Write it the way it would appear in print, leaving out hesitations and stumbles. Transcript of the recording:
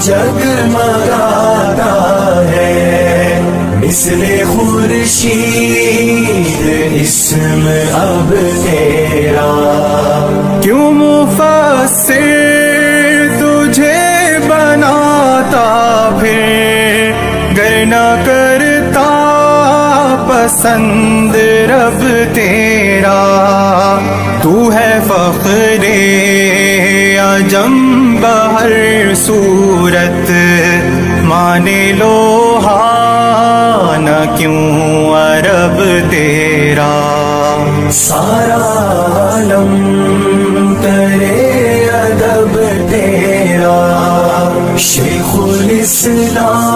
جگمگاتا ہے مثل خورشید اسم اب تیرا. کیوں مفسر تجھے بناتا پھر گر نہ کرتا پسند رب تیرا. تو ہے فخر عجم بہر صورت مانے لو نہ کیوں عرب تیرا. سارا عالم کرے ادب تیرا شیخ الاسلام.